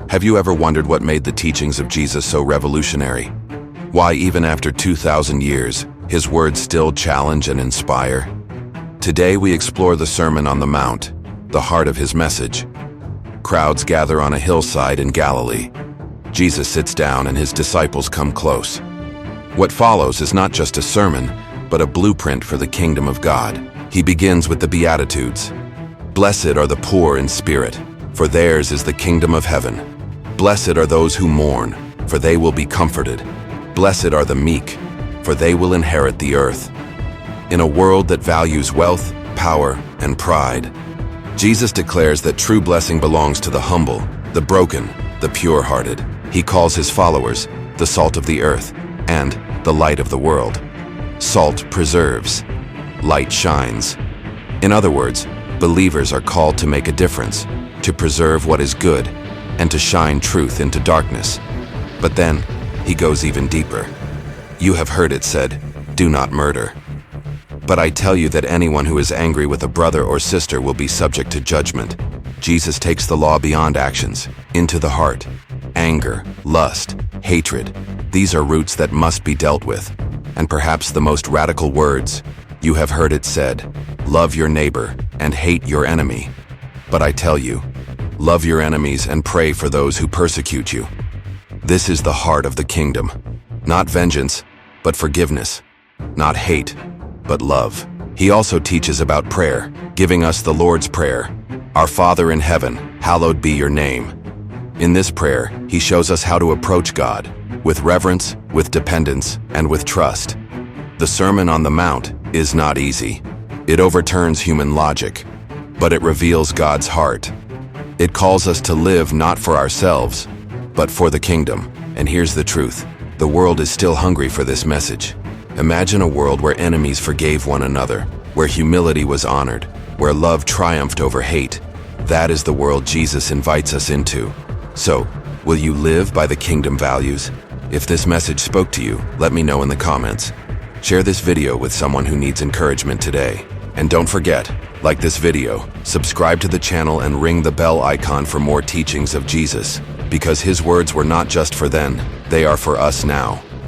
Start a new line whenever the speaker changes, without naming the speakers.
Have you ever wondered what made the teachings of Jesus so revolutionary? Why, even after 2,000 years, his words still challenge and inspire? Today we explore the Sermon on the Mount, the heart of his message. Crowds gather on a hillside in Galilee. Jesus sits down and his disciples come close. What follows is not just a sermon, but a blueprint for the kingdom of God. He begins with the Beatitudes. Blessed are the poor in spirit, for theirs is the kingdom of heaven. Blessed are those who mourn, for they will be comforted. Blessed are the meek, for they will inherit the earth. In a world that values wealth, power, and pride, Jesus declares that true blessing belongs to the humble, the broken, the pure-hearted. He calls his followers the salt of the earth and the light of the world. Salt preserves, light shines. In other words, believers are called to make a difference, to preserve what is good, and to shine truth into darkness. But then, he goes even deeper. You have heard it said, "Do not murder." But I tell you that anyone who is angry with a brother or sister will be subject to judgment. Jesus takes the law beyond actions, into the heart. Anger, lust, hatred, these are roots that must be dealt with. And perhaps the most radical words, you have heard it said, love your neighbor and hate your enemy. But I tell you, love your enemies and pray for those who persecute you. This is the heart of the kingdom. Not vengeance, but forgiveness. Not hate, but love. He also teaches about prayer, giving us the Lord's Prayer. Our Father in heaven, hallowed be your name. In this prayer, he shows us how to approach God, with reverence, with dependence, and with trust. The Sermon on the Mount is not easy. It overturns human logic, but it reveals God's heart. It calls us to live not for ourselves, but for the kingdom. And here's the truth. The world is still hungry for this message. Imagine a world where enemies forgave one another, where humility was honored, where love triumphed over hate. That is the world Jesus invites us into. So, will you live by the kingdom values? If this message spoke to you, let me know in the comments. Share this video with someone who needs encouragement today. And don't forget, like this video, subscribe to the channel and ring the bell icon for more teachings of Jesus, because his words were not just for then, they are for us now.